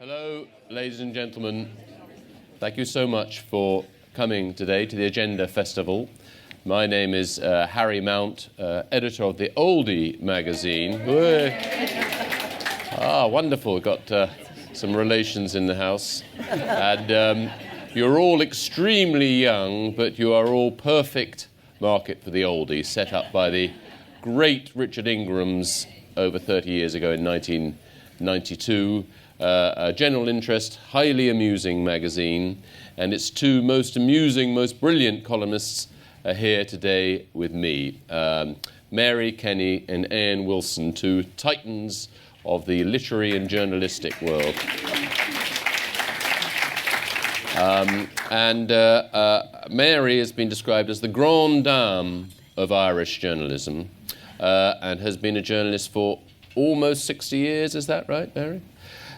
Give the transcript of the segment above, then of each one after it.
Hello, ladies and gentlemen. Thank you so much for coming today to the Agenda Festival. My name is Harry Mount, editor of the Oldie magazine. Wonderful. Got some relations in the house. And you're all extremely young, but you are all perfect market for the oldie, set up by the great Richard Ingram's over 30 years ago in 1992. A general interest, highly amusing magazine, and its two most amusing, most brilliant columnists are here today with me. Mary Kenny and A.N Wilson, two titans of the literary and journalistic world. Mary has been described as the grande dame of Irish journalism and has been a journalist for almost 60 years. Is that right, Mary?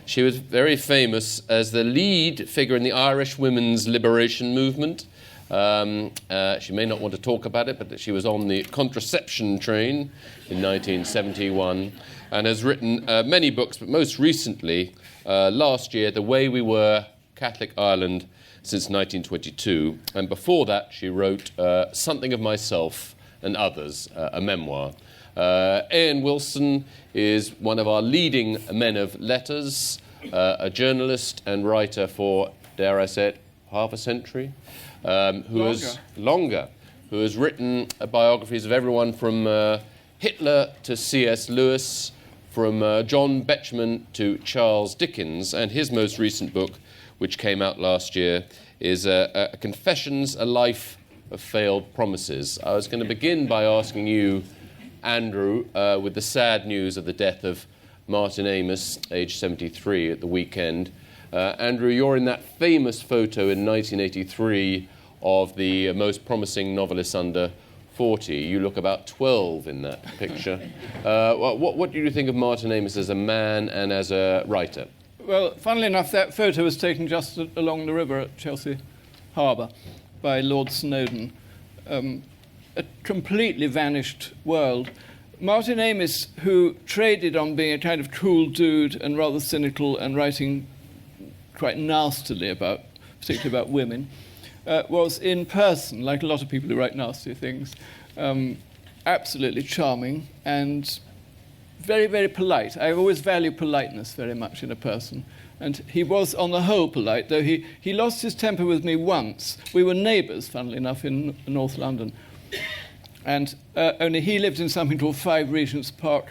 She was very famous as the lead figure in the Irish women's liberation movement. She may not want to talk about it, but she was on the contraception train in 1971 and has written many books, but most recently, last year, The Way We Were, Catholic Ireland since 1922. And before that, she wrote Something of Myself and Others, a memoir. A.N Wilson is one of our leading men of letters, a journalist and writer for, dare I say it, half a century, who has written biographies of everyone from Hitler to C.S. Lewis, from John Betjeman to Charles Dickens, and his most recent book, which came out last year, is Confessions, A Life of Failed Promises. I was going to begin by asking you, Andrew, with the sad news of the death of Martin Amis, aged 73, at the weekend. Andrew, you're in that famous photo in 1983 of the most promising novelist under 40. You look about 12 in that picture. What do you think of Martin Amis as a man and as a writer? Well, funnily enough, that photo was taken just along the river at Chelsea Harbour by Lord Snowdon. A completely vanished world. Martin Amis, who traded on being a kind of cool dude and rather cynical and writing quite nastily particularly about women, was in person, like a lot of people who write nasty things, absolutely charming and very, very polite. I always value politeness very much in a person. And he was, on the whole, polite, though he lost his temper with me once. We were neighbours, funnily enough, in North London. And only he lived in something called 5 Regents Park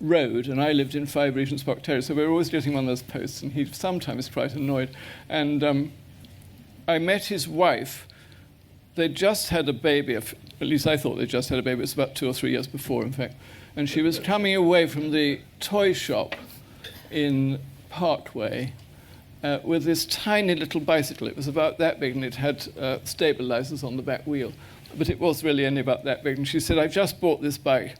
Road, and I lived in 5 Regents Park Terrace, so we were always getting one of those posts, and he sometimes quite annoyed. And I met his wife. They'd just had a baby, at least I thought they'd just had a baby. It was about 2 or 3 years before, in fact. And she was coming away from the toy shop in Parkway with this tiny little bicycle. It was about that big, and it had stabilizers on the back wheel. But it was really only about that big. And she said, I've just bought this bike.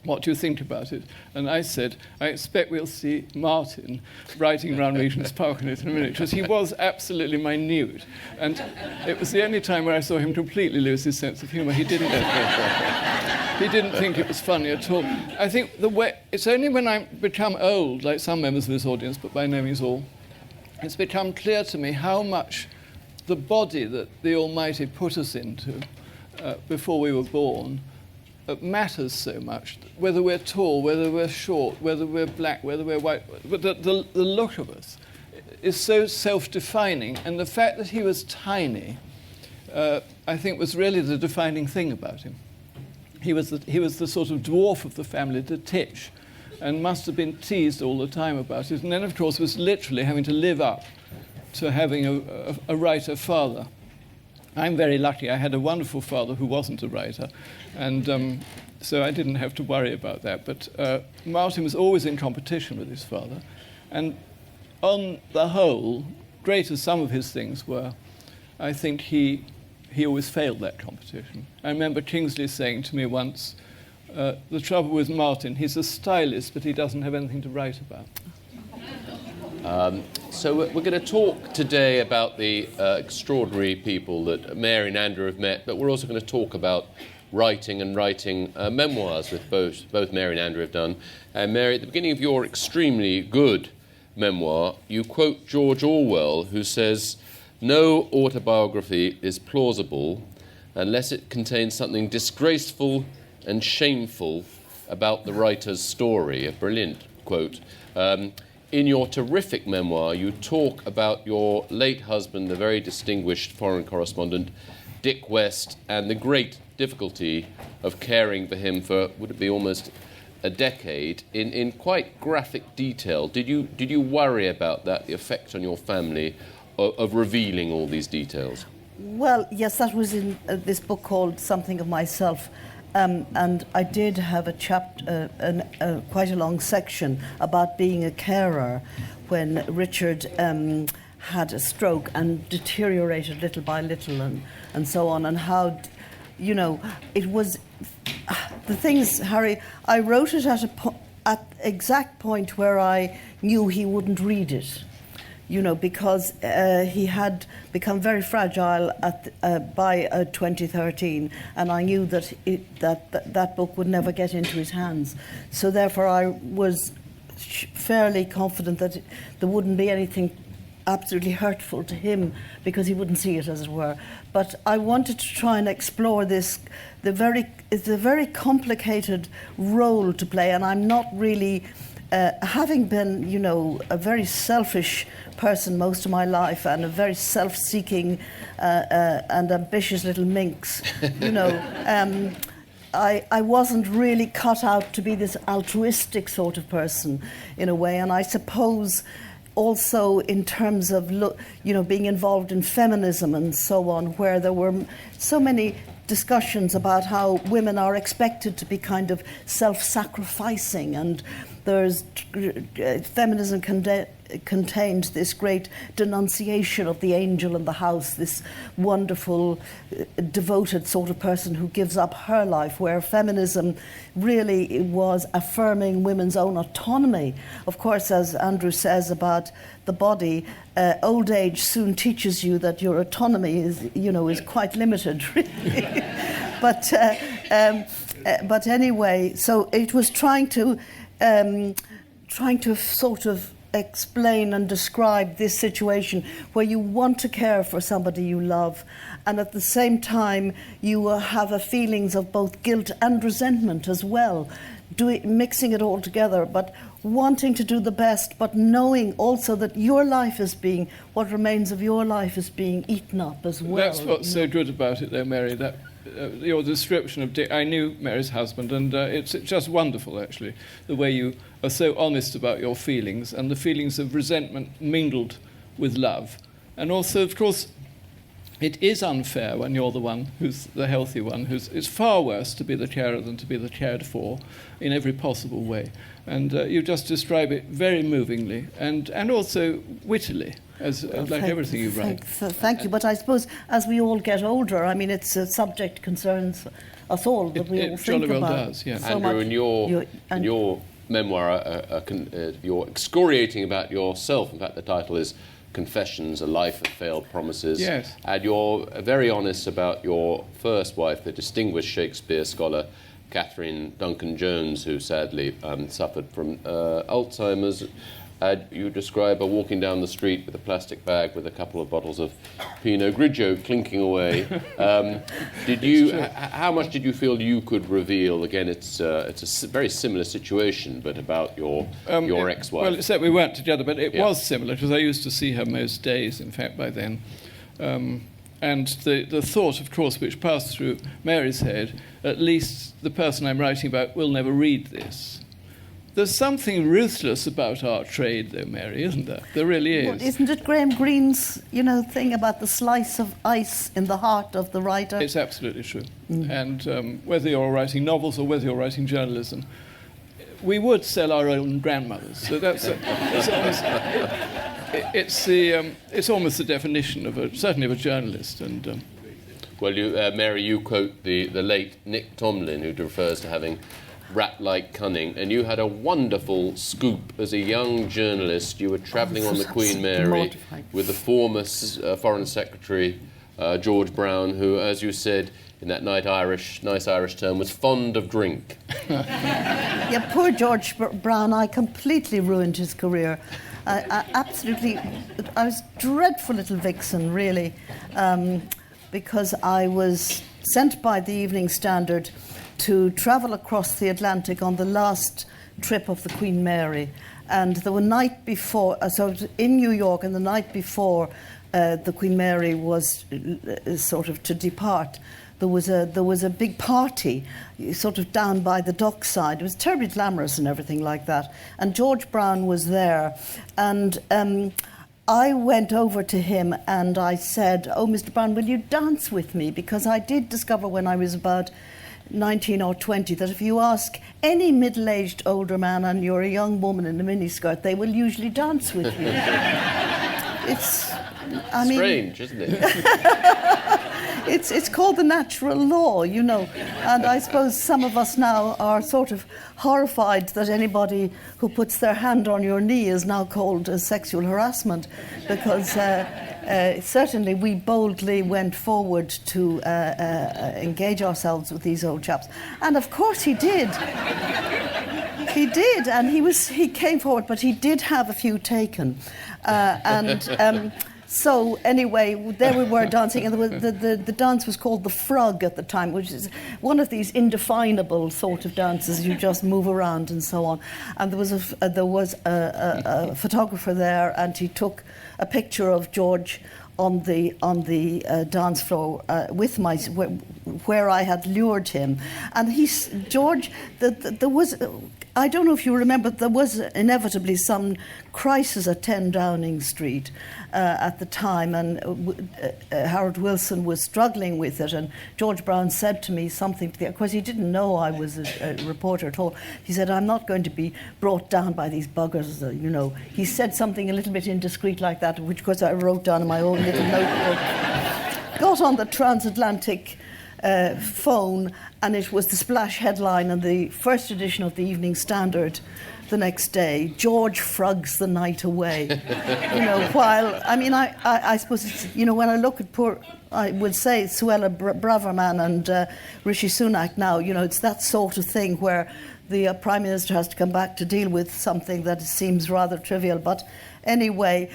What do you think about it? And I said, I expect we'll see Martin riding around Regent's Park in it in a minute, because he was absolutely minute. And it was the only time where I saw him completely lose his sense of humour. He didn't think it was funny at all. I think it's only when I become old, like some members of this audience, but by no means all, it's become clear to me how much the body that the Almighty put us into before we were born matters so much. Whether we're tall, whether we're short, whether we're black, whether we're white, but the look of us is so self-defining. And the fact that he was tiny, I think, was really the defining thing about him. He was the sort of dwarf of the family, the titch, and must have been teased all the time about it. And then, of course, was literally having to live up to having a writer father. I'm very lucky. I had a wonderful father who wasn't a writer, and so I didn't have to worry about that. But Martin was always in competition with his father, and on the whole, great as some of his things were, I think he always failed that competition. I remember Kingsley saying to me once, the trouble with Martin, he's a stylist, but he doesn't have anything to write about. So we're going to talk today about the extraordinary people that Mary and Andrew have met, but we're also going to talk about writing memoirs, with both Mary and Andrew have done. And Mary, at the beginning of your extremely good memoir, you quote George Orwell, who says, "No autobiography is plausible unless it contains something disgraceful and shameful about the writer's story." A brilliant quote. In your terrific memoir, you talk about your late husband, the very distinguished foreign correspondent, Dick West, and the great difficulty of caring for him for, would it be almost a decade, in quite graphic detail. Did you worry about that, the effect on your family of revealing all these details? Well, yes, that was in this book called Something of Myself. And I did have a chapter, quite a long section about being a carer when Richard had a stroke and deteriorated little by little and so on, and how, you know, it was... The thing is, Harry, I wrote it at exact point where I knew he wouldn't read it. You know, because he had become very fragile by 2013, and I knew that that book would never get into his hands. So therefore, I was fairly confident that there wouldn't be anything absolutely hurtful to him, because he wouldn't see it, as it were. But I wanted to try and explore this. It's a very complicated role to play, and I'm not really. Having been, you know, a very selfish person most of my life and a very self-seeking and ambitious little minx, you know, I wasn't really cut out to be this altruistic sort of person in a way. And I suppose also in terms of, you know, being involved in feminism and so on, where there were so many discussions about how women are expected to be kind of self-sacrificing, and there's feminism contained this great denunciation of the angel in the house, this wonderful, devoted sort of person who gives up her life, where feminism really was affirming women's own autonomy. Of course, as Andrew says about the body, old age soon teaches you that your autonomy is, you know, is quite limited, really. But anyway, so it was trying to sort of explain and describe this situation where you want to care for somebody you love, and at the same time you have a feelings of both guilt and resentment as well, mixing it all together, but wanting to do the best, but knowing also that your life is being, what remains of your life is being eaten up as well. That's what's so good about it, though, Mary, that your description of Dick, I knew Mary's husband, and it's just wonderful, actually, the way you are so honest about your feelings, and the feelings of resentment mingled with love. And also, of course, it is unfair when you're the one who's the healthy one. It's far worse to be the carer than to be the cared for in every possible way. And you just describe it very movingly and also wittily, like everything you write. Thank you. But I suppose as we all get older, I mean, it's a subject concerns us all that we all think about. It about. does, yeah. So Andrew, in your memoir, you're excoriating about yourself. In fact, the title is Confessions, A Life of Failed Promises. Yes. And you're very honest about your first wife, the distinguished Shakespeare scholar, Catherine Duncan-Jones, who sadly suffered from Alzheimer's. You describe her walking down the street with a plastic bag with a couple of bottles of Pinot Grigio clinking away. How much did you feel you could reveal? Again, it's a very similar situation, but about your ex-wife. Well, except we weren't together, but it was similar, because I used to see her most days, in fact, by then. And the thought, of course, which passed through Mary's head, at least the person I'm writing about will never read this. There's something ruthless about our trade, though, Mary, isn't there? There really is. Well, isn't it Graham Greene's, thing about the slice of ice in the heart of the writer? It's absolutely true. And whether you're writing novels or whether you're writing journalism, we would sell our own grandmothers. So that's it's almost the definition of certainly of a journalist. And well, Mary, you quote the late Nick Tomlin, who refers to having rat-like cunning, and you had a wonderful scoop as a young journalist. You were travelling on the Queen Mary with the former Foreign Secretary, George Brown, who, as you said in that nice Irish term, was fond of drink. Yeah, poor George Brown. I completely ruined his career. I was dreadful little vixen, really, because I was sent by the Evening Standard to travel across the Atlantic on the last trip of the Queen Mary. And the night before, so I was in New York, and the night before the Queen Mary was sort of to depart, there was a big party sort of down by the dockside. It was terribly glamorous and everything like that. And George Brown was there. And I went over to him and I said, "Oh, Mr. Brown, will you dance with me?" Because I did discover when I was about 19 or 20 that if you ask any middle-aged older man and you're a young woman in a miniskirt, they will usually dance with you. Strange, isn't it? It's called the natural law, you know. And I suppose some of us now are sort of horrified that anybody who puts their hand on your knee is now called sexual harassment, because certainly we boldly went forward to engage ourselves with these old chaps. And of course he did. He did, and he came forward, but he did have a few taken. So anyway, there we were dancing, and the dance was called the frog at the time, which is one of these indefinable sort of dances. You just move around and so on. And there was a photographer there, and he took a picture of George on the dance floor with where I had lured him. And George, there was. I don't know if you remember, there was inevitably some crisis at 10 Downing Street at the time, and Harold Wilson was struggling with it, and George Brown said to me something, of course he didn't know I was a reporter at all. He said, "I'm not going to be brought down by these buggers, you know." He said something a little bit indiscreet like that, which of course I wrote down in my own little notebook. Got on the transatlantic phone, and it was the splash headline in the first edition of the Evening Standard the next day: "George frugs the night away." You know, while, I mean, I suppose, it's, you know, when I look at I would say Suella Braverman and Rishi Sunak now, you know, it's that sort of thing where the Prime Minister has to come back to deal with something that seems rather trivial. But anyway,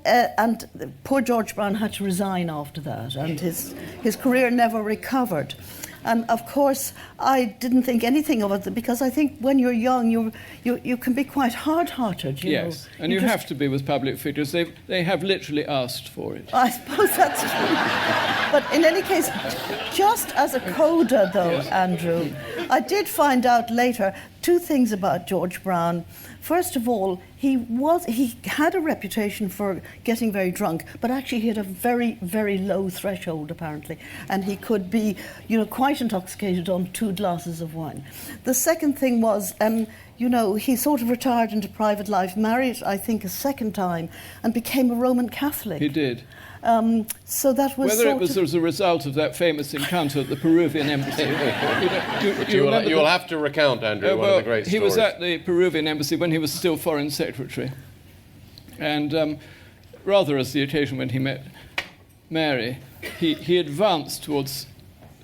and poor George Brown had to resign after that, and his career never recovered. And of course, I didn't think anything of it, because I think when you're young, you can be quite hard-hearted. Yes, know. And you have to be with public figures. They have literally asked for it. I suppose that's true. But in any case, just as a coda, though, yes. Andrew, I did find out later two things about George Brown. First of all, he had a reputation for getting very drunk, but actually he had a very, very low threshold, apparently, and he could be, you know, quite intoxicated on 2 glasses of wine. The second thing was, you know, he sort of retired into private life, married, I think, a second time, and became a Roman Catholic. He did. So that was whether it was as a result of that famous encounter at the Peruvian embassy. you will have to recount, Andrew, one of the great stories. He was at the Peruvian embassy when he was still Foreign Secretary, and rather as the occasion when he met Mary, he advanced towards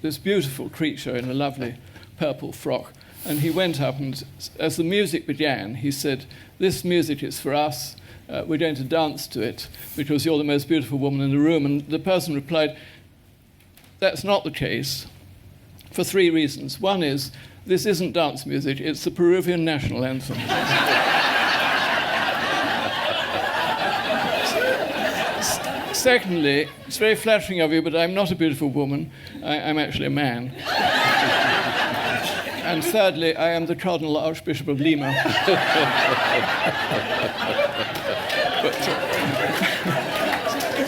this beautiful creature in a lovely purple frock, and he went up, and as the music began, he said, "This music is for us. We're going to dance to it because you're the most beautiful woman in the room." And the person replied, "That's not the case, for 3 reasons. One is, this isn't dance music, it's the Peruvian national anthem." Secondly, it's very flattering of you, but I'm not a beautiful woman. I'm actually a man. And thirdly, I am the Cardinal Archbishop of Lima.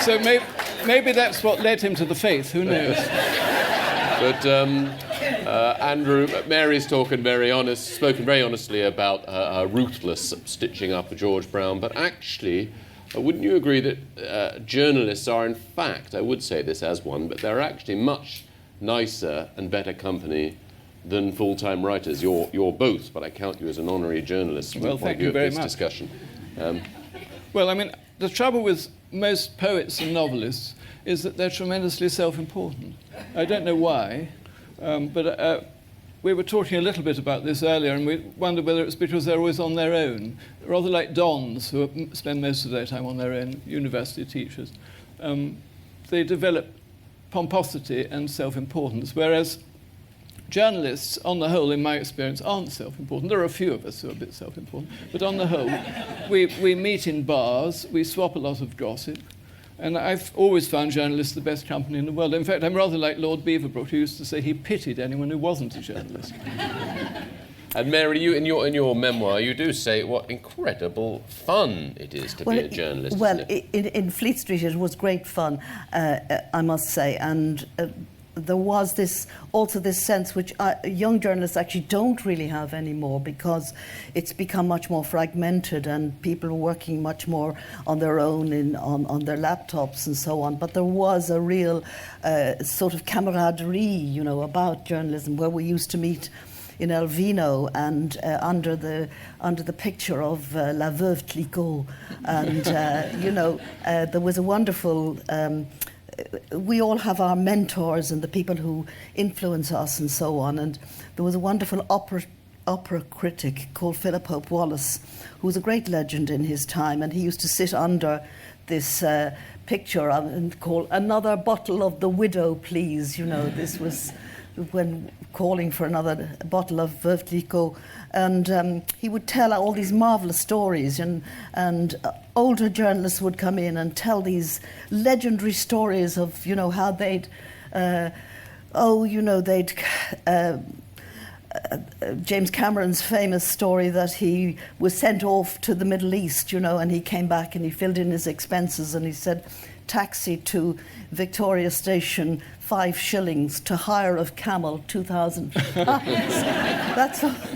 So maybe that's what led him to the faith, who knows? But Andrew, Mary's spoken very honestly about her ruthless stitching up of George Brown, but actually, wouldn't you agree that journalists are, in fact, I would say this as one, but they're actually much nicer and better company than full-time writers? You're both, but I count you as an honorary journalist. Well, thank you very much. Discussion. Well, I mean, the trouble with most poets and novelists is that they're tremendously self-important. I don't know why, but we were talking a little bit about this earlier, and we wondered whether it's because they're always on their own, rather like dons who spend most of their time on their own, university teachers. They develop pomposity and self-importance, whereas journalists, on the whole, in my experience, aren't self-important. There are a few of us who are a bit self-important, but on the whole, we meet in bars, we swap a lot of gossip, and I've always found journalists the best company in the world. In fact, I'm rather like Lord Beaverbrook, who used to say he pitied anyone who wasn't a journalist. And Mary, you in your memoir, you do say what incredible fun it is to be a journalist. Well, isn't it? in Fleet Street, it was great fun, I must say, and there was this sense which young journalists actually don't really have anymore, because it's become much more fragmented and people are working much more on their own on their laptops and so on. But there was a real sort of camaraderie, about journalism, where we used to meet in El Vino and under the picture of La Veuve Clicquot, and there was a wonderful. We all have our mentors and the people who influence us and so on. And there was a wonderful opera critic called Philip Hope Wallace, who was a great legend in his time, and he used to sit under this picture and call, "Another bottle of the widow, please." This was when calling for another bottle of Veuve Clicquot. And he would tell all these marvellous stories, and older journalists would come in and tell these legendary stories of, how they'd, James Cameron's famous story that he was sent off to the Middle East, and he came back and he filled in his expenses and he said, "Taxi to Victoria Station, 5 shillings, to hire of camel, 2,000 pounds."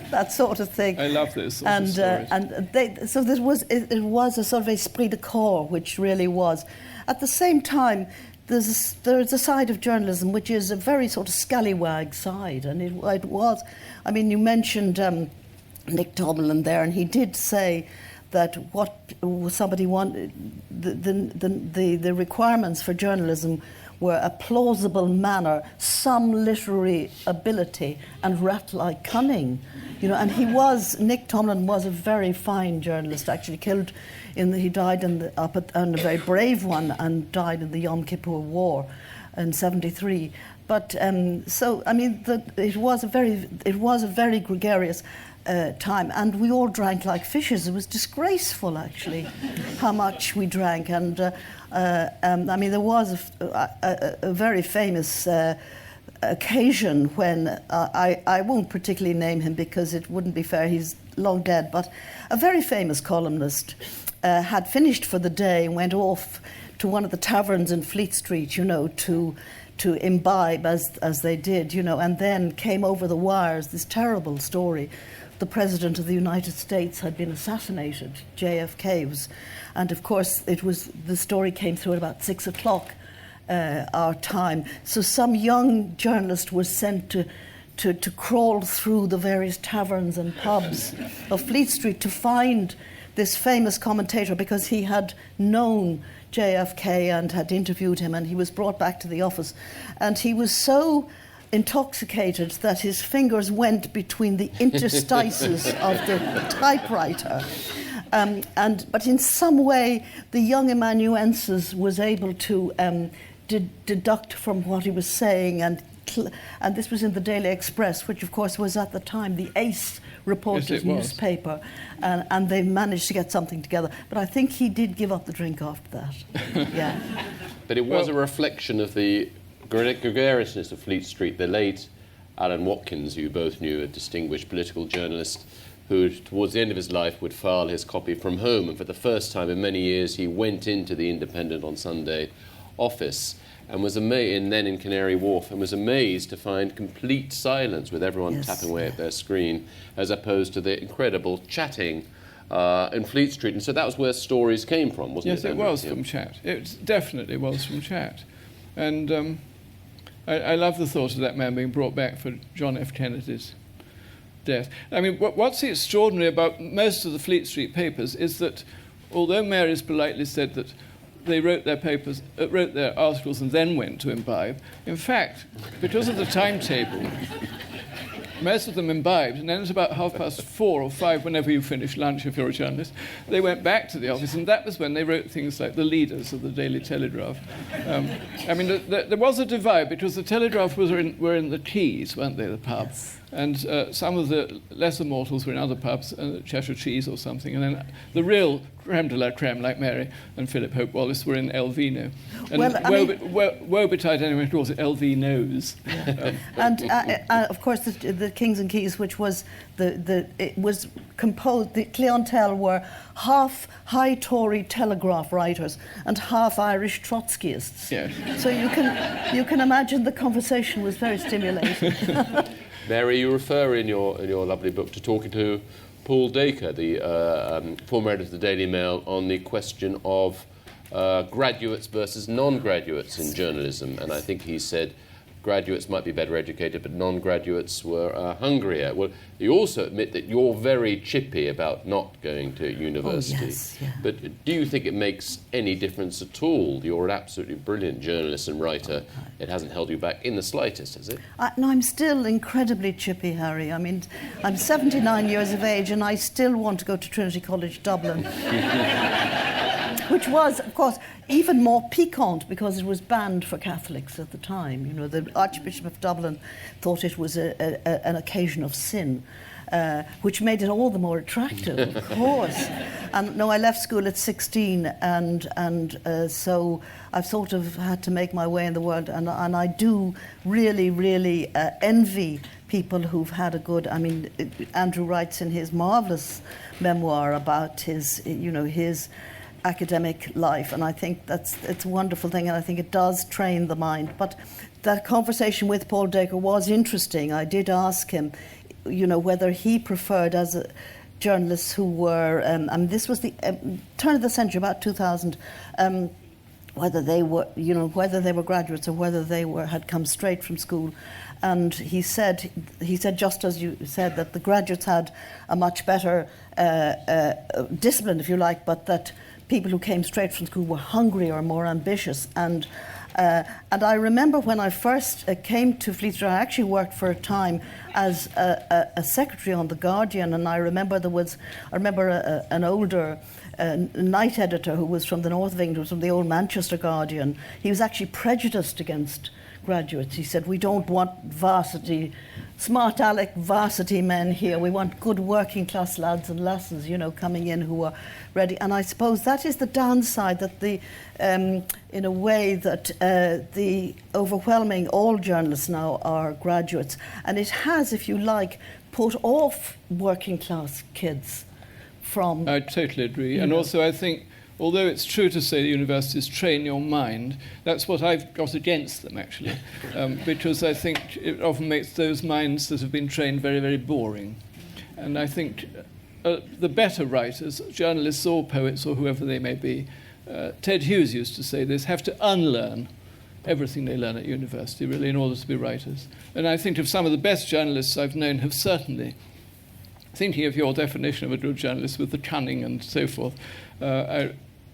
that sort of thing. I love this sort of stories. So it was a sort of esprit de corps, which really was. At the same time, there's a side of journalism which is a very sort of scallywag side, and it was. I mean, you mentioned Nick Tomlin there, and he did say that what somebody wanted, the requirements for journalism were a plausible manner, some literary ability, and rat-like cunning. And Nick Tomlin was a very fine journalist, actually he died and a very brave one, and died in the Yom Kippur War in 1973. But it was a very gregarious time, and we all drank like fishes. It was disgraceful, actually, how much we drank. And there was a very famous occasion when I won't particularly name him because it wouldn't be fair. He's long dead, but a very famous columnist had finished for the day and went off to one of the taverns in Fleet Street, to imbibe as they did, and then came over the wires this terrible story. The President of the United States had been assassinated. JFK was, and of course the story came through at about 6 o'clock our time. So some young journalist was sent to crawl through the various taverns and pubs of Fleet Street to find this famous commentator, because he had known JFK and had interviewed him, and he was brought back to the office, and he was so intoxicated that his fingers went between the interstices of the typewriter. But in some way, the young amanuensis was able to deduct from what he was saying, and this was in the Daily Express, which of course was at the time the ace reporters' newspaper, and they managed to get something together. But I think he did give up the drink after that. Yeah. But it was a reflection of the gregariousness of Fleet Street. The late Alan Watkins, who you both knew, a distinguished political journalist, who towards the end of his life would file his copy from home, and for the first time in many years he went into the Independent on Sunday office and was amazed, then in Canary Wharf, and was amazed to find complete silence with everyone tapping away at their screen, as opposed to the incredible chatting in Fleet Street. And so that was where stories came from, wasn't it? Yes, it was from chat. It definitely was from chat. And I love the thought of that man being brought back for John F. Kennedy's death. I mean, what's extraordinary about most of the Fleet Street papers is that, although Mary's politely said that they wrote their articles and then went to imbibe, in fact, because of the timetable, most of them imbibed, and then at about 4:30 or 5, whenever you finish lunch, if you're a journalist, they went back to the office, and that was when they wrote things like the leaders of the Daily Telegraph. I mean, there was a divide, because the Telegraph were in the Keys, weren't they, the pub? Yes. And some of the lesser mortals were in other pubs, Cheshire Cheese or something, and then the real creme de la creme, like Mary and Philip Hope Wallace, were in El Vino. And woe betide anyone who calls it El Vino's. And of course, the Kings and Keys, which was it was composed. The clientele were half high Tory Telegraph writers and half Irish Trotskyists. Yes. So you can imagine the conversation was very stimulating. Mary, you refer in your lovely book to talking to Paul Dacre, the former editor of the Daily Mail, on the question of graduates versus non-graduates in journalism. And I think he said graduates might be better educated, but non-graduates were hungrier. Well, you also admit that you're very chippy about not going to university. Oh, yes, yeah. But do you think it makes any difference at all? You're an absolutely brilliant journalist and writer. It hasn't held you back in the slightest, has it? No, I'm still incredibly chippy, Harry. I mean, I'm 79 years of age and I still want to go to Trinity College Dublin. Which was, of course, even more piquant because it was banned for Catholics at the time. You know, the Archbishop of Dublin thought it was an occasion of sin, which made it all the more attractive, of course. And no, I left school at 16, and so I've sort of had to make my way in the world, and I do really, really envy people who've had a good. I mean, Andrew writes in his marvellous memoir about his academic life, and I think it's a wonderful thing, and I think it does train the mind. But that conversation with Paul Dacre was interesting. I did ask him, whether he preferred, as a journalists who were, and this was the turn of the century, about 2000, whether they were graduates or whether they had come straight from school. And he said, just as you said, that the graduates had a much better discipline, if you like, but that people who came straight from school were hungrier, more ambitious. And I remember when I first came to Fleet Street, I actually worked for a time as a secretary on The Guardian, and I remember an older night editor who was from the north of England, who was from the old Manchester Guardian. He was actually prejudiced against graduates. He said, we don't want smart aleck varsity men here. We want good working class lads and lasses, coming in who are ready. And I suppose that is the downside, that in a way that the overwhelming, all journalists now are graduates. And it has, if you like, put off working class kids from... I totally agree. And also I think, although it's true to say the universities train your mind, that's what I've got against them, actually, because I think it often makes those minds that have been trained very, very boring. And I think the better writers, journalists or poets or whoever they may be, Ted Hughes used to say this, have to unlearn everything they learn at university, really, in order to be writers. And I think of some of the best journalists I've known have certainly, thinking of your definition of a good journalist with the cunning and so forth,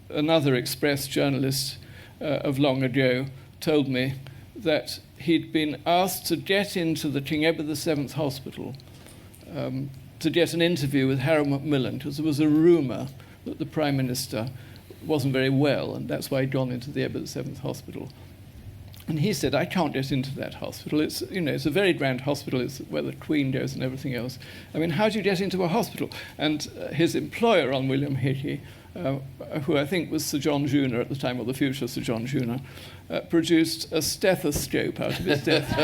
another Express journalist of long ago told me that he'd been asked to get into the King Edward VII Hospital to get an interview with Harold Macmillan, because there was a rumour that the Prime Minister wasn't very well, and that's why he'd gone into the Edward VII Hospital. And he said, I can't get into that hospital. It's a very grand hospital. It's where the Queen goes and everything else. I mean, how do you get into a hospital? And his employer on William Hickey, who I think was Sir John Junior at the time, or the future Sir John Junior, produced a stethoscope out of his desk.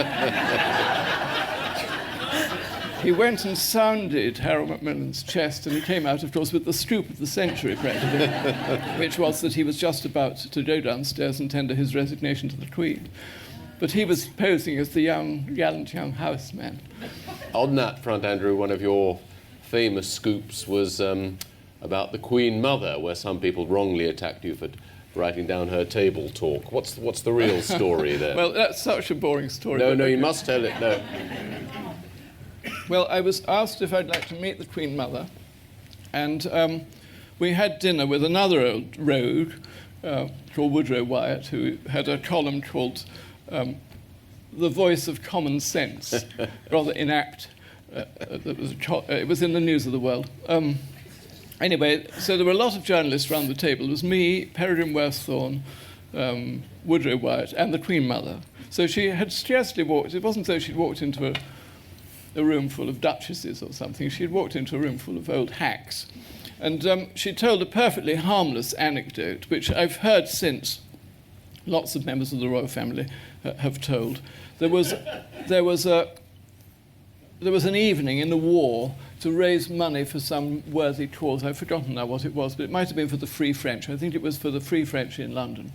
He went and sounded Harold Macmillan's chest, and he came out, of course, with the scoop of the century, practically, which was that he was just about to go downstairs and tender his resignation to the Queen. But he was posing as the gallant young houseman. On that front, Andrew, one of your famous scoops was about the Queen Mother, where some people wrongly attacked you for writing down her table talk. What's the real story there? Well, that's such a boring story. No, you must tell it, no. Well, I was asked if I'd like to meet the Queen Mother, and we had dinner with another old rogue called Woodrow Wyatt, who had a column called The Voice of Common Sense, rather inapt. It was in the news of the world. Anyway, so there were a lot of journalists around the table. It was me, Peregrine Worsthorne, Woodrow Wyatt, and the Queen Mother. So she had scarcely walked. It wasn't as though she'd walked into a room full of duchesses or something. She'd walked into a room full of old hacks. And she told a perfectly harmless anecdote, which I've heard since lots of members of the royal family have told. There was an evening in the war to raise money for some worthy cause. I've forgotten now what it was, but it might have been for the Free French. I think it was for the Free French in London.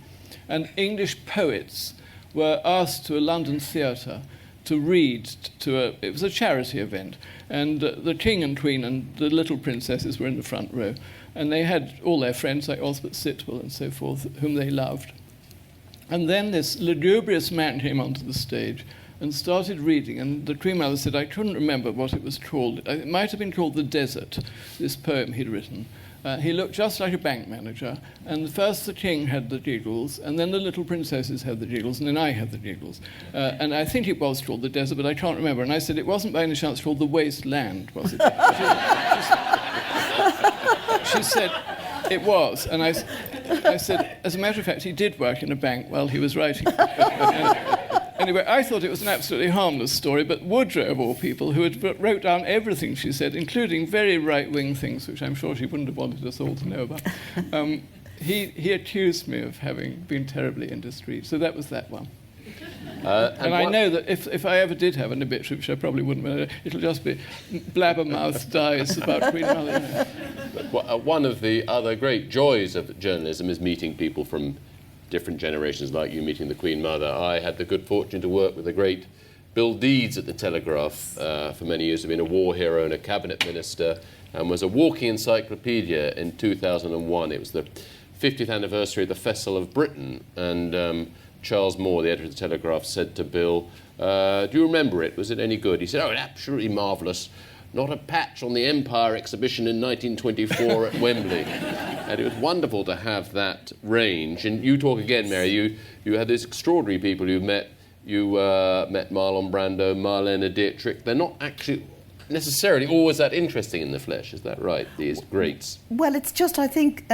And English poets were asked to a London theatre to read it was a charity event. And the King and Queen and the little princesses were in the front row. And they had all their friends, like Osbert Sitwell and so forth, whom they loved. And then this lugubrious man came onto the stage and started reading, and the Queen Mother said, I couldn't remember what it was called. It might have been called The Desert, this poem he'd written. He looked just like a bank manager, and first the king had the giggles, and then the little princesses had the giggles, and then I had the giggles. And I think it was called The Desert, but I can't remember. And I said, it wasn't by any chance called The Waste Land, was it? She said, it was. And I said, as a matter of fact, he did work in a bank while he was writing. Anyway, I thought it was an absolutely harmless story, but Woodrow, of all people, who had wrote down everything she said, including very right-wing things, which I'm sure she wouldn't have wanted us all to know about, he accused me of having been terribly indiscreet. So that was that one. And I know that if I ever did have an obituary, which I probably wouldn't, it'll just be blabbermouth dies about Queen Mother. One of the other great joys of journalism is meeting people from different generations, like you meeting the Queen Mother. I had the good fortune to work with the great Bill Deeds at the Telegraph for many years. I've been a war hero and a cabinet minister, and was a walking encyclopedia in 2001. It was the 50th anniversary of the Festival of Britain, and Charles Moore, the editor of the Telegraph, said to Bill, do you remember it? Was it any good? He said, oh, absolutely marvellous. Not a patch on the Empire exhibition in 1924 at Wembley. And it was wonderful to have that range. And you talk again, Mary, you had these extraordinary people you met. You met Marlon Brando, Marlene Dietrich. They're not actually necessarily always that interesting in the flesh, is that right, these greats? Well, it's just, I think,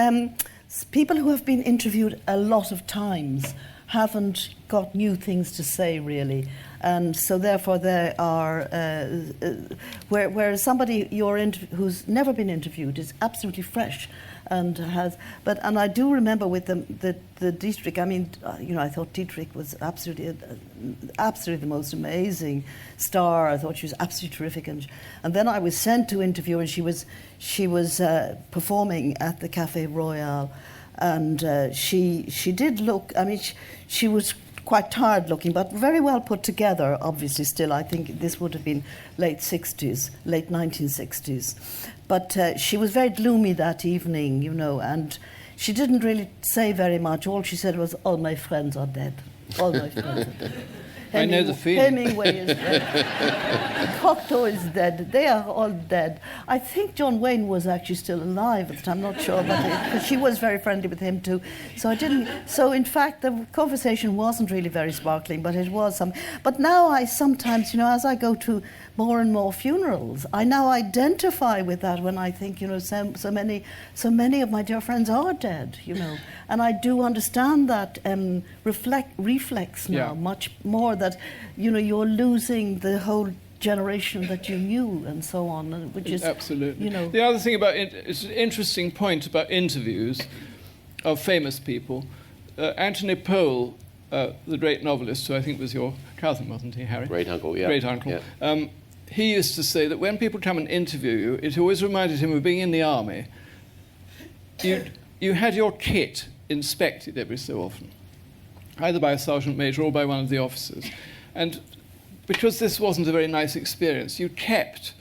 people who have been interviewed a lot of times haven't got new things to say, really. And so therefore they are, whereas somebody who's never been interviewed is absolutely fresh and and I do remember with the Dietrich, I mean, I thought Dietrich was absolutely the most amazing star. I thought she was absolutely terrific. And then I was sent to interview her, and she was performing at the Café Royal, and she did look, I mean, she was quite tired looking, but very well put together, obviously still. I think this would have been late 1960s. But she was very gloomy that evening, and she didn't really say very much. All she said was, all my friends are dead. All my friends are dead. I know the feeling. Hemingway is dead. Cocteau is dead. They are all dead. I think John Wayne was actually still alive at the time. I'm not sure, but she was very friendly with him too. So So in fact, the conversation wasn't really very sparkling, but it was some. But now I sometimes, as I go to more and more funerals, I now identify with that when I think, so many of my dear friends are dead, and I do understand that reflex now much more, that you're losing the whole generation that you knew and so on, which is absolutely. The other thing about it's an interesting point about interviews of famous people. Anthony Powell, the great novelist, who I think was your cousin, wasn't he, Harry? Great uncle, yeah. Great uncle. Yeah. He used to say that when people come and interview you, it always reminded him of being in the army. You had your kit inspected every so often, either by a sergeant major or by one of the officers. And because this wasn't a very nice experience, you kept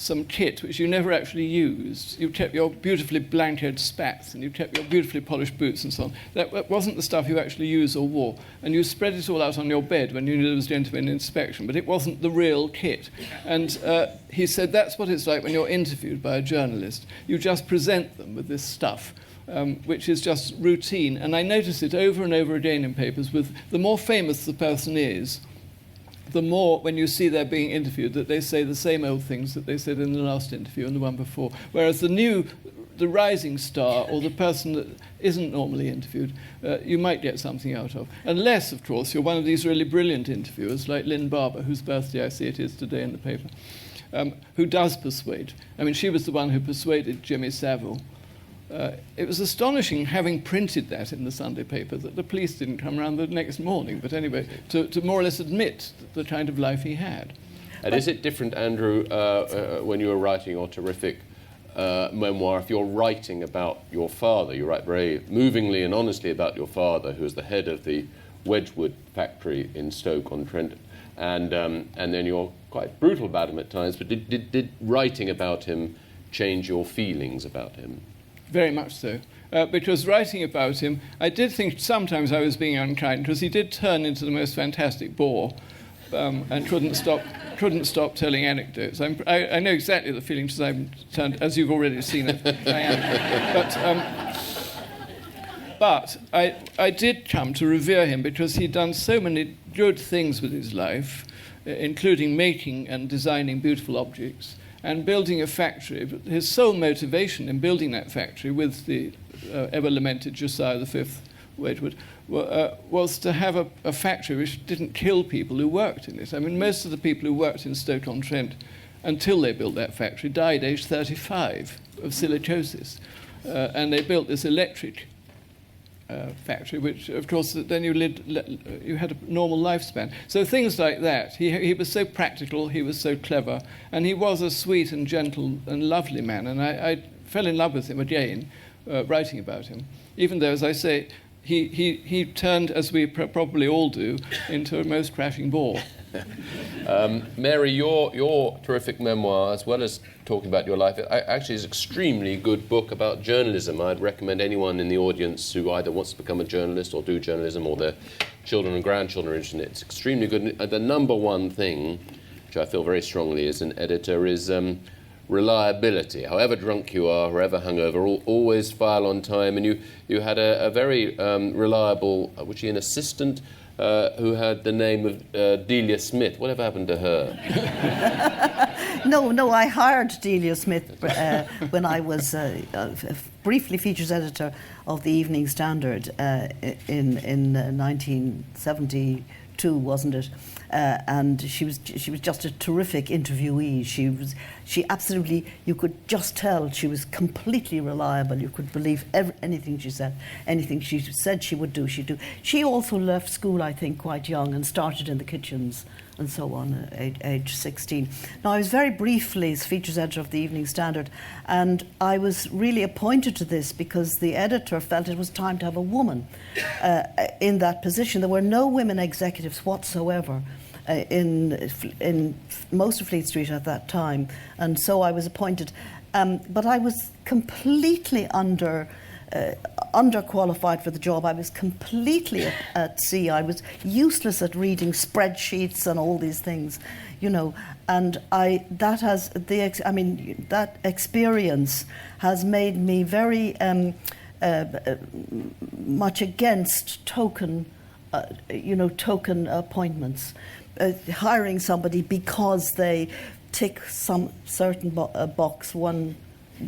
some kit which you never actually used. You kept your beautifully blanketed spats, and you kept your beautifully polished boots and so on. That wasn't the stuff you actually used or wore. And you spread it all out on your bed when you knew there was going to be an inspection, but it wasn't the real kit. And he said that's what it's like when you're interviewed by a journalist. You just present them with this stuff, which is just routine. And I notice it over and over again in papers with the more famous the person is, the more, when you see they're being interviewed, that they say the same old things that they said in the last interview and the one before. Whereas the rising star, or the person that isn't normally interviewed, you might get something out of. Unless, of course, you're one of these really brilliant interviewers, like Lynn Barber, whose birthday I see it is today in the paper, who does persuade. I mean, she was the one who persuaded Jimmy Savile. It was astonishing, having printed that in the Sunday paper, that the police didn't come around the next morning. But anyway, to more or less admit the kind of life he had. And is it different, Andrew, when you were writing your terrific memoir, if you're writing about your father, you write very movingly and honestly about your father, who was the head of the Wedgwood factory in Stoke-on-Trent, and then you're quite brutal about him at times, but did writing about him change your feelings about him? Very much so. Because writing about him, I did think sometimes I was being unkind, because he did turn into the most fantastic bore, and couldn't stop telling anecdotes. I know exactly the feeling, because I've turned, as you've already seen it, I am. But I did come to revere him, because he'd done so many good things with his life, including making and designing beautiful objects, and building a factory. But his sole motivation in building that factory with the ever-lamented Josiah V Wedgwood was to have a factory which didn't kill people who worked in it. I mean, most of the people who worked in Stoke-on-Trent, until they built that factory, died aged 35 of silicosis. And they built this electric factory, which, of course, then you had a normal lifespan. So things like that. He was so practical, he was so clever, and he was a sweet and gentle and lovely man. And I fell in love with him again, writing about him, even though, as I say, he turned, as we probably all do, into a most crashing bore. Mary, your terrific memoir, as well as talking about your life, actually is an extremely good book about journalism. I'd recommend anyone in the audience who either wants to become a journalist or do journalism, or their children and grandchildren are interested in it. It's extremely good. The number one thing, which I feel very strongly as an editor, is reliability. However drunk you are, however hungover, always file on time. And you had a very reliable, was she an assistant, who had the name of Delia Smith. Whatever happened to her? No, I hired Delia Smith when I was briefly features editor of the Evening Standard in 1972, wasn't it? And she was just a terrific interviewee. She absolutely, you could just tell she was completely reliable. You could believe anything she said. Anything she said she would do, she'd do. She also left school, I think, quite young and started in the kitchens and so on, age 16. Now, I was very briefly as features editor of the Evening Standard, and I was really appointed to this because the editor felt it was time to have a woman in that position. There were no women executives whatsoever in most of Fleet Street at that time, and so I was appointed. But I was completely underqualified for the job. I was completely at sea. I was useless at reading spreadsheets and all these things, you know. And that experience has made me very much against token appointments. Hiring somebody because they tick some certain box, one,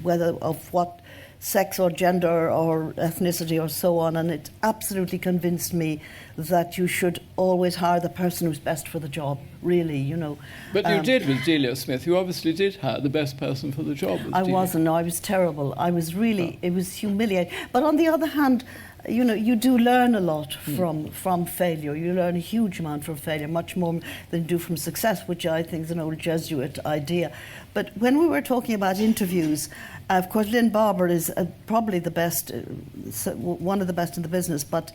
whether of what sex or gender or ethnicity or so on, and it absolutely convinced me that you should always hire the person who's best for the job, really, you know. But you did with Delia Smith. You obviously did hire the best person for the job. I wasn't. No, I was terrible. I was really, it was humiliating. But on the other hand, you know, you do learn a lot from failure. You learn a huge amount from failure, much more than you do from success, which I think is an old Jesuit idea. But when we were talking about interviews, of course, Lynn Barber is probably the best, one of the best in the business, but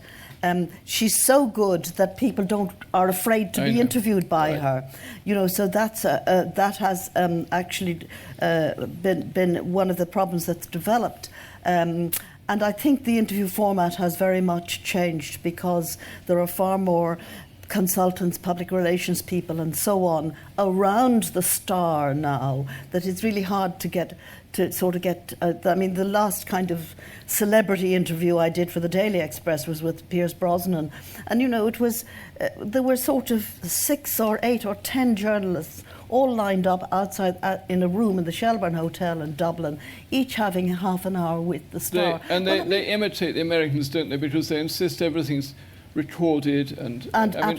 she's so good that people are afraid to be interviewed by her. You know, so that has actually been one of the problems that's developed. And I think the interview format has very much changed because there are far more consultants, public relations people and so on around the star now, that it's really hard to get to sort of get. The last kind of celebrity interview I did for the Daily Express was with Pierce Brosnan, and it was there were sort of 6 or 8 or 10 journalists all lined up outside in a room in the Shelbourne Hotel in Dublin, each having half an hour with the star. They imitate the Americans, don't they? Because they insist everything's recorded. And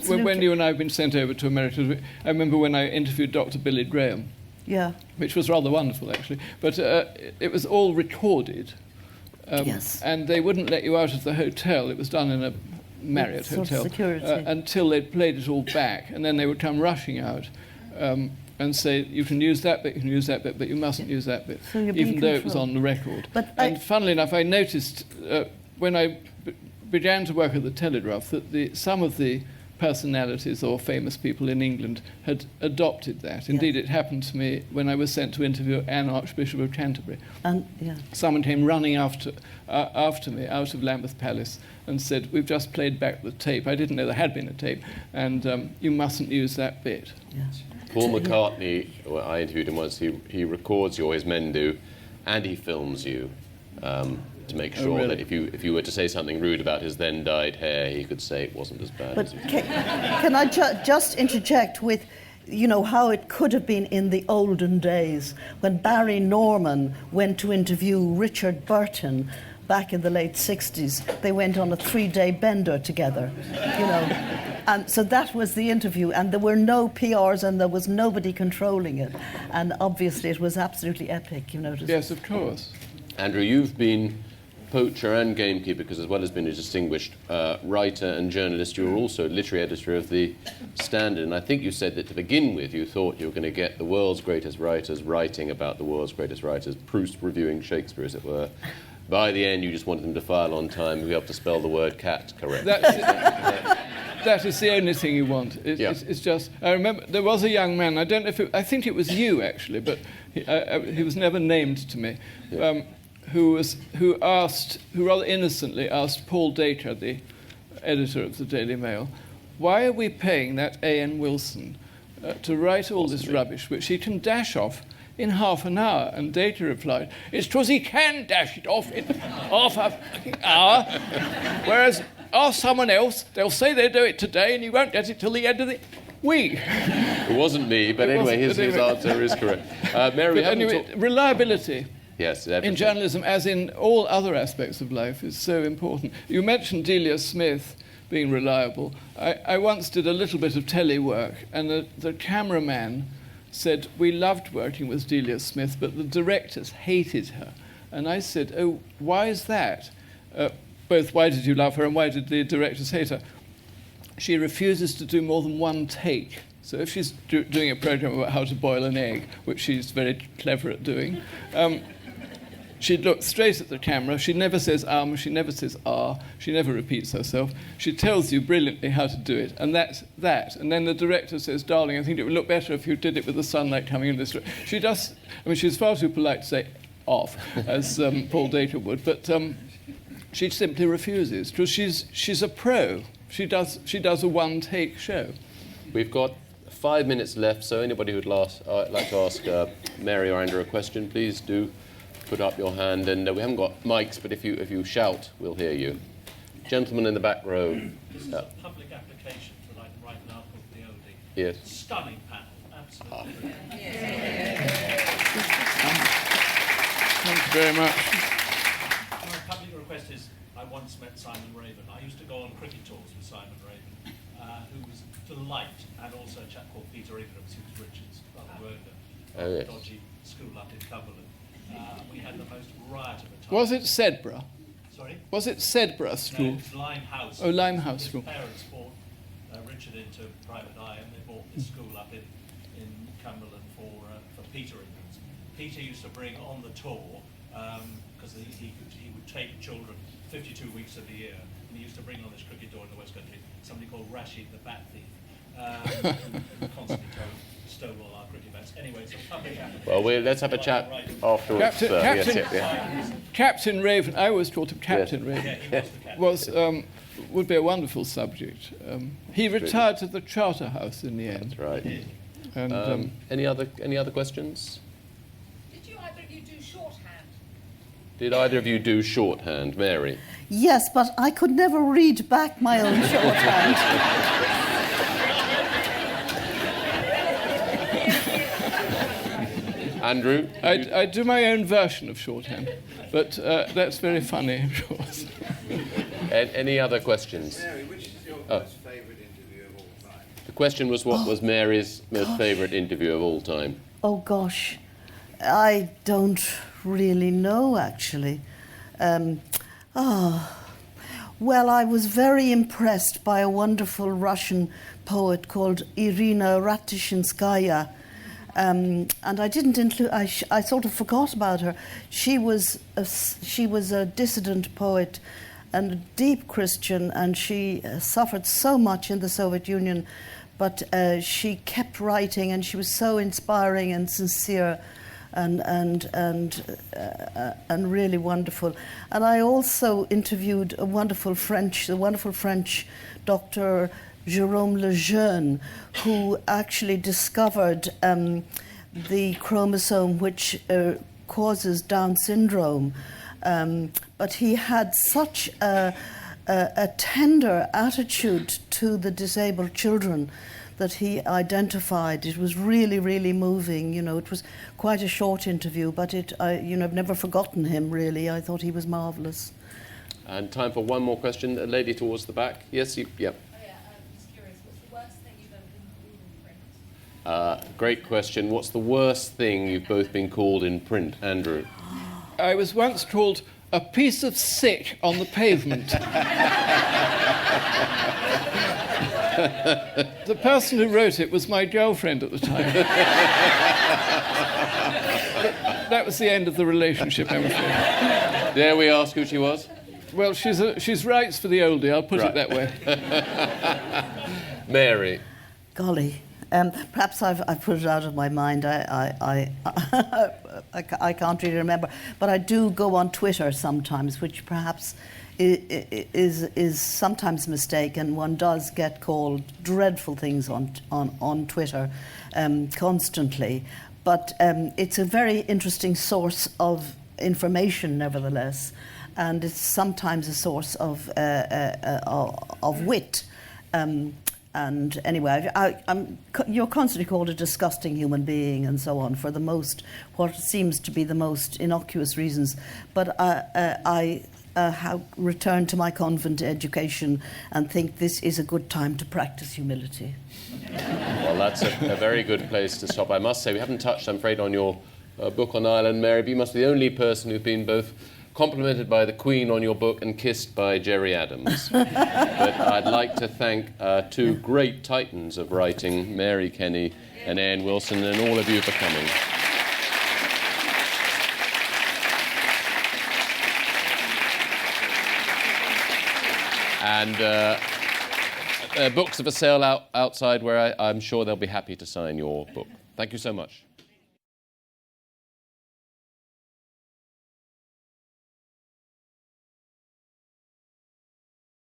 when you and I have been sent over to America, I remember when I interviewed Dr. Billy Graham. Yeah. Which was rather wonderful, actually. But it was all recorded. Yes. And they wouldn't let you out of the hotel. It was done in a Marriott hotel. Until they'd played it all back. And then they would come rushing out and say, you can use that bit, you can use that bit, but you mustn't use that bit, so even though it was on the record. And funnily enough, I noticed when I began to work at the Telegraph that some of the personalities or famous people in England had adopted that. Indeed, it happened to me when I was sent to interview A.N Archbishop of Canterbury. Someone came running after me out of Lambeth Palace and said, we've just played back the tape. I didn't know there had been a tape, and you mustn't use that bit. Yes. Paul McCartney, I interviewed him once, he records you, or his men do, and he films you. To make sure that if you were to say something rude about his then dyed hair, he could say it wasn't as bad as you did. Can I just interject with, how it could have been in the olden days when Barry Norman went to interview Richard Burton back in the late 60s. They went on a 3-day bender together, And so that was the interview, and there were no PRs and there was nobody controlling it. And obviously it was absolutely epic, Yes, of course. Andrew, you've been poacher and gamekeeper, because as well as being a distinguished writer and journalist, you were also literary editor of the Standard, and I think you said that to begin with you thought you were going to get the world's greatest writers writing about the world's greatest writers, Proust reviewing Shakespeare, as it were. By the end, you just wanted them to file on time and be able to spell the word cat correctly. That is the only thing you want. It's just... I remember there was a young man, I don't know I think it was you, actually, but he was never named to me, who rather innocently asked Paul Dacre, the editor of the Daily Mail, why are we paying that A.N. Wilson to write all this rubbish, which he can dash off in half an hour? And Dacre replied, it's because he can dash it off in half a hour, whereas ask someone else, they'll say they'll do it today and you won't get it till the end of the week. It wasn't me, but anyway, his answer is correct. Mary, reliability. Yes, in journalism, as in all other aspects of life, is so important. You mentioned Delia Smith being reliable. I once did a little bit of telly work, and the cameraman said, we loved working with Delia Smith, but the directors hated her. And I said, oh, why is that? Both why did you love her and why did the directors hate her? She refuses to do more than one take. So if she's doing a program about how to boil an egg, which she's very clever at doing, she'd look straight at the camera. She never says she never says she never repeats herself. She tells you brilliantly how to do it, and that's that. And then the director says, darling, I think it would look better if you did it with the sunlight coming in this way. She's far too polite to say off, as Paul Dacre would, but she simply refuses, because she's a pro. She does a one-take show. We've got 5 minutes left, so anybody who'd like to ask Mary or Andrew a question, please do put up your hand. And we haven't got mics, but if you shout, we'll hear you. Gentleman in the back row. This is a public application for write an article for the Oldie. Yes. Stunning panel, absolutely. Thank you very much. My public request is, I once met Simon Raven. I used to go on cricket tours with Simon Raven, who was a delight, and also a chap called Peter Ingrams, who was Richard's brother, a dodgy school up in Cumberland. We had the most riot of a time. Was it Sedborough? Sorry? Was it Sedborough School? No, it was Limehouse. Oh, Limehouse School. His parents bought Richard into private eye, and they bought this school up in Cumberland for Peter Ingrams. Peter used to bring on the tour, because he would take children 52 weeks of the year, and he used to bring on this cricket tour in the West Country somebody called Rashid the Bat Thief, who constantly stole all our cricket bats. Anyway, it's a public application. Well, let's have a chat afterwards. Captain Raven, I always called him Captain Raven, Yeah, he was the captain. would be a wonderful subject. He retired to the Charterhouse in the end. That's right. And, Any other questions? Did you either of you do short Did either of you do shorthand, Mary? Yes, but I could never read back my own shorthand. Andrew? I do my own version of shorthand, but that's very funny, of course. Any other questions? Mary, which is your most favourite interview of all time? The question was, what was Mary's most favourite interview of all time? Oh, gosh. I don't really know, actually. Well, I was very impressed by a wonderful Russian poet called Irina Ratishinskaya. And I didn't include, I sort of forgot about her. She was a dissident poet and a deep Christian, and she suffered so much in the Soviet Union, but she kept writing, and she was so inspiring and sincere and really wonderful. And I also interviewed the wonderful French doctor Jérôme Lejeune, who actually discovered the chromosome which causes Down syndrome. But he had such a tender attitude to the disabled children that he identified. It was really, really moving. You know, it was quite a short interview, but I've never forgotten him, really. I thought he was marvellous. And time for one more question. A lady towards the back. Yes, you. Yep. Oh, yeah, I'm just curious, what's the worst thing you've ever been called in print? Great question. What's the worst thing you've both been called in print, Andrew? I was once called a piece of sick on the pavement. The person who wrote it was my girlfriend at the time. But that was the end of the relationship, I'm afraid. Dare we ask who she was? Well, she's writes for the Oldie, I'll put it that way. Mary. Golly. Perhaps I've put it out of my mind. I can't really remember. But I do go on Twitter sometimes, which perhaps is sometimes a mistake, and one does get called dreadful things on Twitter constantly. But it's a very interesting source of information, nevertheless, and it's sometimes a source of wit. And anyway, you're constantly called a disgusting human being and so on for what seems to be the most innocuous reasons. But I have returned to my convent education and think this is a good time to practice humility. Well, that's a very good place to stop. I must say, we haven't touched, I'm afraid, on your book on Ireland, Mary, but you must be the only person who's been both complimented by the Queen on your book and kissed by Gerry Adams. But I'd like to thank two great titans of writing, Mary Kenny and A.N Wilson, and all of you for coming. And books are for sale outside, where I'm sure they'll be happy to sign your book. Thank you so much.